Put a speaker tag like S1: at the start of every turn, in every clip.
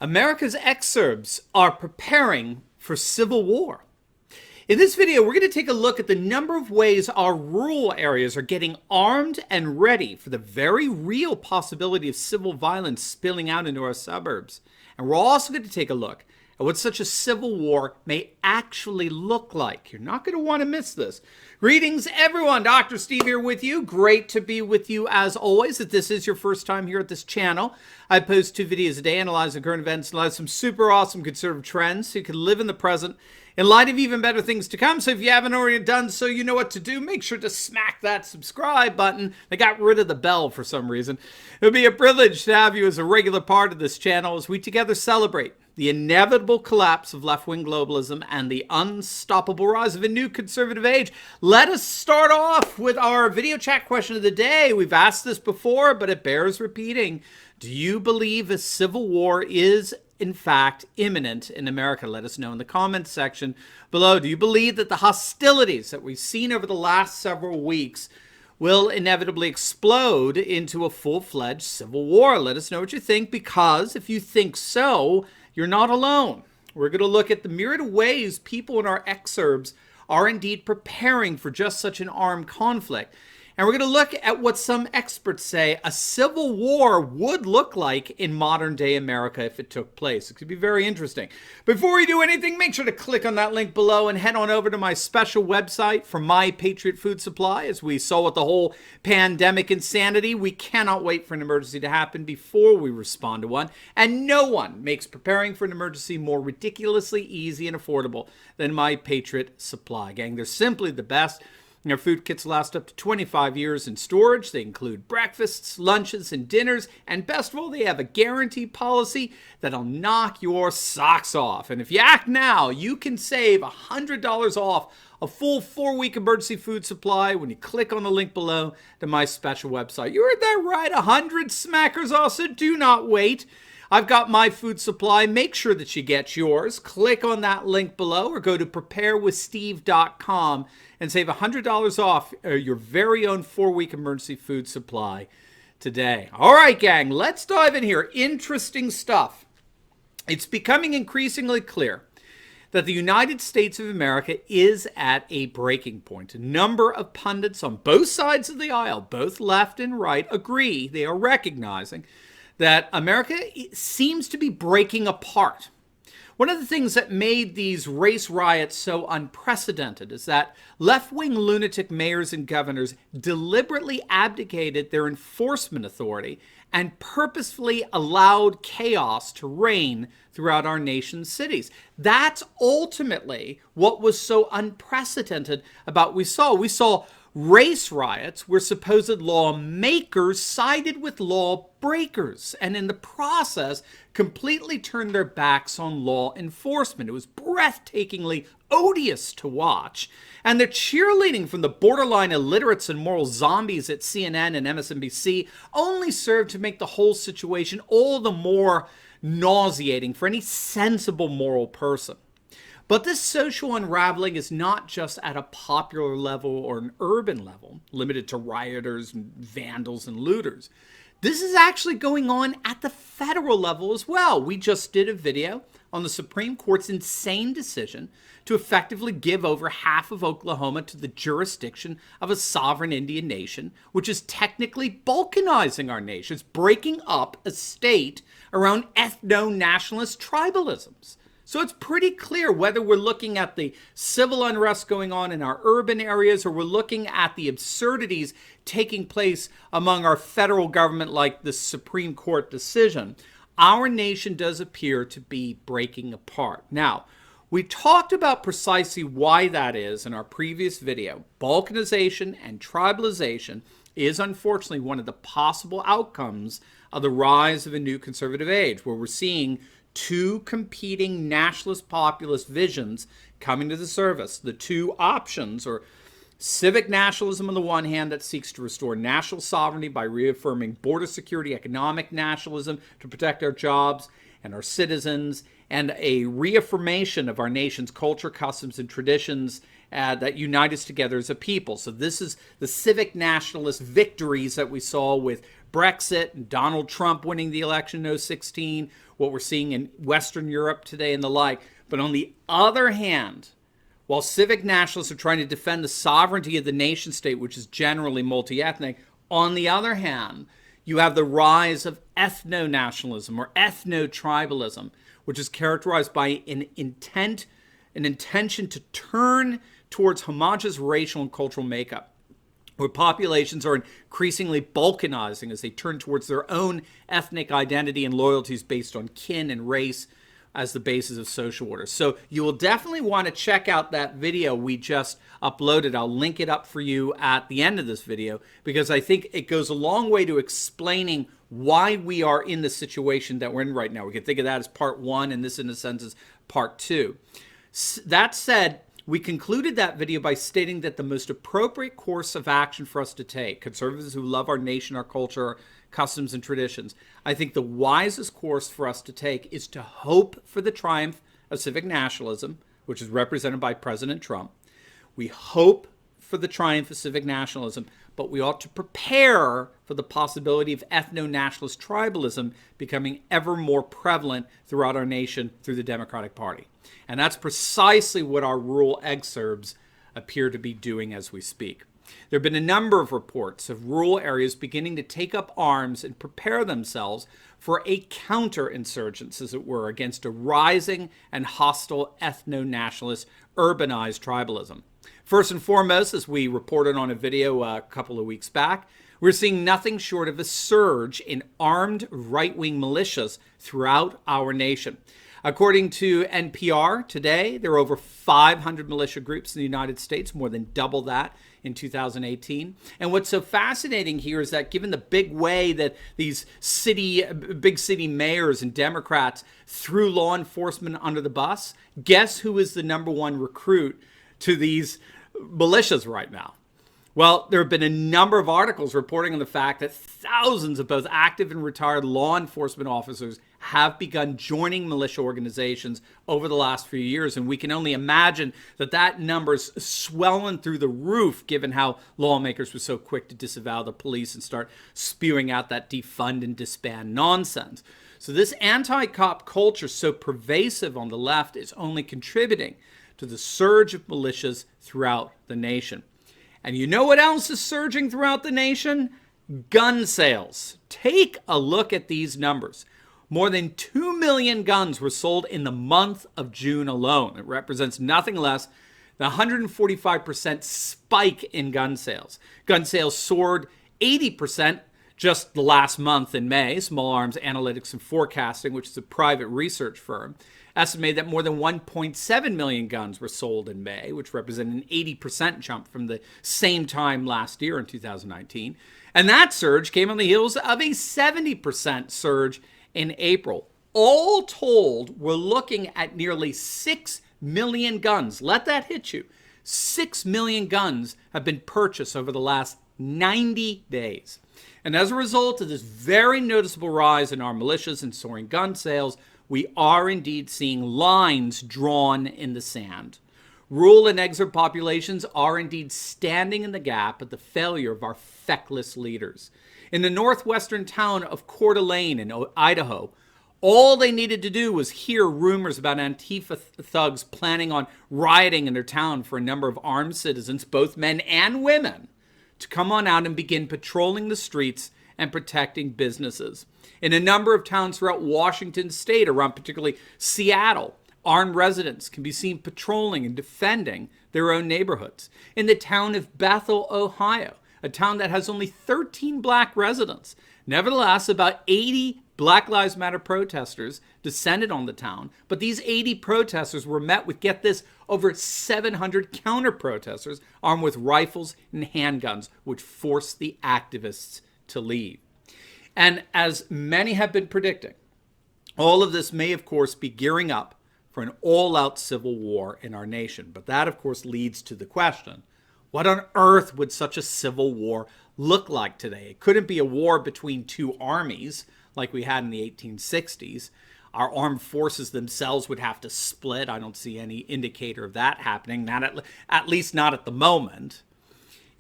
S1: America's EXURBS are preparing for civil war. In this video, we're going to take a look at the number of ways our rural areas are getting armed and ready for the very real possibility of civil violence spilling out into our suburbs. And we're also going to take a look at what such a civil war may actually look like. You're not going to want to miss this. Greetings, everyone. Dr. Steve here with you. Great to be with you as always. If this is your first time here at this channel, I post 2 videos a day analyzing current events, analyze some super awesome conservative trends so you can live in the present in light of even better things to come. So if you haven't already done so, you know what to do. Make sure to smack that subscribe button. They got rid of the bell for some reason. It would be a privilege to have you as a regular part of this channel as we together celebrate the inevitable collapse of left-wing globalism and the unstoppable rise of a new conservative age. Let us start off with our video chat question of the day. We've asked this before, but it bears repeating. Do you believe a civil war is in fact imminent in America? Let us know in the comments section below. Do you believe that the hostilities that we've seen over the last several weeks will inevitably explode into a full-fledged civil war? Let us know what you think, because if you think so, you're not alone. We're going to look at the myriad of ways people in our exurbs are indeed preparing for just such an armed conflict. And we're going to look at what some experts say a civil war would look like in modern day America if it took place. It could be very interesting. Before we do anything, make sure to click on that link below and head on over to my special website for My Patriot Food Supply. As we saw with the whole pandemic insanity, we cannot wait for an emergency to happen before we respond to one. And no one makes preparing for an emergency more ridiculously easy and affordable than My Patriot Supply. Gang, they're simply the best. Their food kits last up to 25 years in storage. They include breakfasts, lunches, and dinners. And best of all, they have a guarantee policy that'll knock your socks off. And if you act now, you can save $100 off a full 4-week emergency food supply when you click on the link below to my special website. You heard that right, 100 smackers. Also, do not wait. I've got my food supply. Make sure that you get yours. Click on that link below or go to preparewithsteve.com and save $100 off your very own 4-week emergency food supply today. All right, gang, let's dive in here. Interesting stuff. It's becoming increasingly clear that the United States of America is at a breaking point. A number of pundits on both sides of the aisle, both left and right, agree. They are recognizing that America seems to be breaking apart. One of the things that made these race riots so unprecedented is that left-wing lunatic mayors and governors deliberately abdicated their enforcement authority and purposefully allowed chaos to reign throughout our nation's cities. That's ultimately what was so unprecedented about what we saw. We saw race riots where supposed lawmakers sided with lawbreakers and in the process completely turned their backs on law enforcement. It was breathtakingly odious to watch. And the cheerleading from the borderline illiterates and moral zombies at CNN and MSNBC only served to make the whole situation all the more nauseating for any sensible moral person. But this social unraveling is not just at a popular level or an urban level, limited to rioters and vandals and looters. This is actually going on at the federal level as well. We just did a video on the Supreme Court's insane decision to effectively give over half of Oklahoma to the jurisdiction of a sovereign Indian nation, which is technically balkanizing our nation. It's breaking up a state around ethno-nationalist tribalisms. So it's pretty clear whether we're looking at the civil unrest going on in our urban areas or we're looking at the absurdities taking place among our federal government like the Supreme Court decision, our nation does appear to be breaking apart. Now, we talked about precisely why that is in our previous video. Balkanization and tribalization is unfortunately one of the possible outcomes of the rise of a new conservative age, where we're seeing two competing nationalist populist visions coming to the surface. The two options are civic nationalism on the one hand that seeks to restore national sovereignty by reaffirming border security, economic nationalism to protect our jobs and our citizens, and a reaffirmation of our nation's culture, customs, and traditions that unite us together as a people. So this is the civic nationalist victories that we saw with Brexit and Donald Trump winning the election in 2016, what we're seeing in Western Europe today and the like. But on the other hand, while civic nationalists are trying to defend the sovereignty of the nation state, which is generally multi-ethnic, on the other hand, you have the rise of ethno-nationalism or ethno-tribalism, which is characterized by an intention to turn towards homogeneous racial and cultural makeup, where populations are increasingly balkanizing as they turn towards their own ethnic identity and loyalties based on kin and race as the basis of social order. So you will definitely want to check out that video we just uploaded. I'll link it up for you at the end of this video, because I think it goes a long way to explaining why we are in the situation that we're in right now. We can think of that as part one, and this in a sense is part two. That said, we concluded that video by stating that the most appropriate course of action for us to take, conservatives who love our nation, our culture, our customs and traditions, I think the wisest course for us to take is to hope for the triumph of civic nationalism, which is represented by President Trump. We hope for the triumph of civic nationalism, but we ought to prepare for the possibility of ethno-nationalist tribalism becoming ever more prevalent throughout our nation through the Democratic Party. And that's precisely what our rural EXURBS appear to be doing as we speak. There have been a number of reports of rural areas beginning to take up arms and prepare themselves for a counterinsurgence, as it were, against a rising and hostile ethno-nationalist urbanized tribalism. First and foremost, as we reported on a video a couple of weeks back, we're seeing nothing short of a surge in armed right-wing militias throughout our nation. According to NPR today, there are over 500 militia groups in the United States, more than double that in 2018. And what's so fascinating here is that given the big way that these big city mayors and Democrats threw law enforcement under the bus, guess who is the number one recruit to these militias right now? Well, there have been a number of articles reporting on the fact that thousands of both active and retired law enforcement officers have begun joining militia organizations over the last few years. And we can only imagine that that number's swelling through the roof, given how lawmakers were so quick to disavow the police and start spewing out that defund and disband nonsense. So this anti-cop culture, so pervasive on the left, is only contributing to the surge of militias throughout the nation. And you know what else is surging throughout the nation? Gun sales. Take a look at these numbers. More than 2 million guns were sold in the month of June alone. It represents nothing less than a 145% spike in gun sales. Gun sales soared 80% just the last month in May. Small Arms Analytics and Forecasting, which is a private research firm, estimated that more than 1.7 million guns were sold in May, which represented an 80% jump from the same time last year in 2019. And that surge came on the heels of a 70% surge in April. All told, we're looking at nearly 6 million guns. Let that hit you. 6 million guns have been purchased over the last 90 days. And as a result of this very noticeable rise in our militias and soaring gun sales, we are indeed seeing lines drawn in the sand. Rural and exurb populations are indeed standing in the gap at the failure of our feckless leaders. In the northwestern town of Coeur d'Alene in Idaho, all they needed to do was hear rumors about Antifa thugs planning on rioting in their town for a number of armed citizens, both men and women, to come on out and begin patrolling the streets and protecting businesses. In a number of towns throughout Washington state, around particularly Seattle, armed residents can be seen patrolling and defending their own neighborhoods. In the town of Bethel, Ohio, a town that has only 13 black residents, nevertheless, about 80 Black Lives Matter protesters descended on the town, but these 80 protesters were met with, get this, over 700 counter-protesters armed with rifles and handguns, which forced the activists to leave. And as many have been predicting, all of this may, of course, be gearing up for an all-out civil war in our nation. But that, of course, leads to the question, what on earth would such a civil war look like today? It couldn't be a war between two armies like we had in the 1860s. Our armed forces themselves would have to split. I don't see any indicator of that happening, at least not at the moment.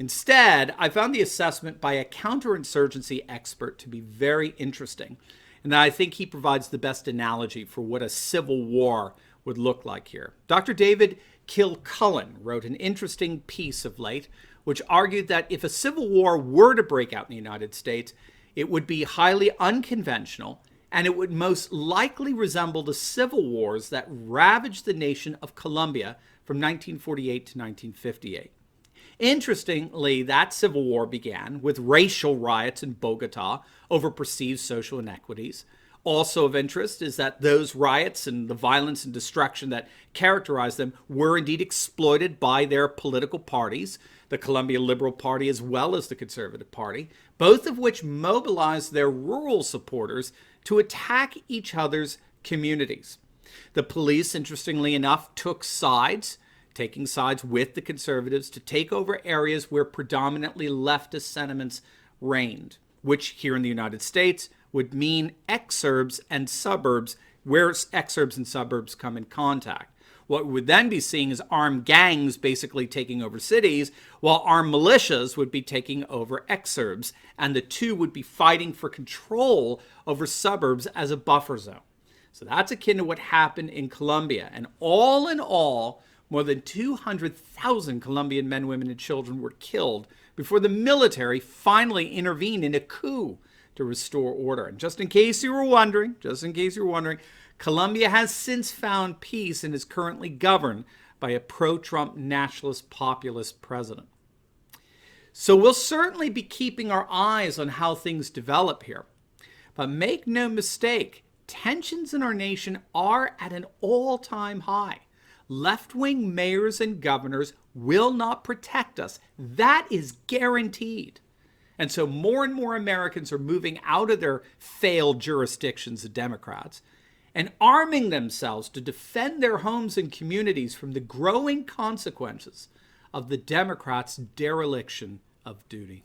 S1: Instead, I found the assessment by a counterinsurgency expert to be very interesting, and I think he provides the best analogy for what a civil war would look like here. Dr. David Kilcullen wrote an interesting piece of late, which argued that if a civil war were to break out in the United States, it would be highly unconventional, and it would most likely resemble the civil wars that ravaged the nation of Colombia from 1948 to 1958. Interestingly, that civil war began with racial riots in Bogota over perceived social inequities. Also of interest is that those riots and the violence and destruction that characterized them were indeed exploited by their political parties, the Colombia Liberal Party as well as the Conservative Party, both of which mobilized their rural supporters to attack each other's communities. The police, interestingly enough, took sides, taking sides with the conservatives to take over areas where predominantly leftist sentiments reigned, which here in the United States would mean exurbs and suburbs, where exurbs and suburbs come in contact. What we would then be seeing is armed gangs basically taking over cities, while armed militias would be taking over exurbs, and the two would be fighting for control over suburbs as a buffer zone. So that's akin to what happened in Colombia. And all in all, more than 200,000 Colombian men, women, and children were killed before the military finally intervened in a coup to restore order. And just in case you were wondering, Colombia has since found peace and is currently governed by a pro-Trump nationalist populist president. So we'll certainly be keeping our eyes on how things develop here. But make no mistake, tensions in our nation are at an all-time high. Left-wing mayors and governors will not protect us. That is guaranteed. And so more and more Americans are moving out of their failed jurisdictions of Democrats and arming themselves to defend their homes and communities from the growing consequences of the Democrats' dereliction of duty.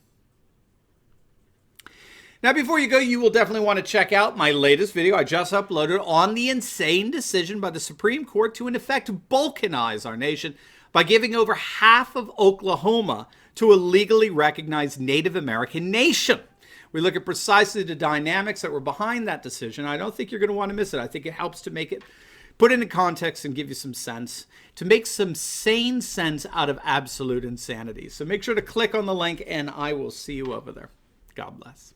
S1: Now, before you go, you will definitely want to check out my latest video I just uploaded on the insane decision by the Supreme Court to, in effect, balkanize our nation by giving over half of Oklahoma to a legally recognized Native American nation. We look at precisely the dynamics that were behind that decision. I don't think you're going to want to miss it. I think it helps to make it, put it into context and give you some sense, to make some sane sense out of absolute insanity. So make sure to click on the link, and I will see you over there. God bless.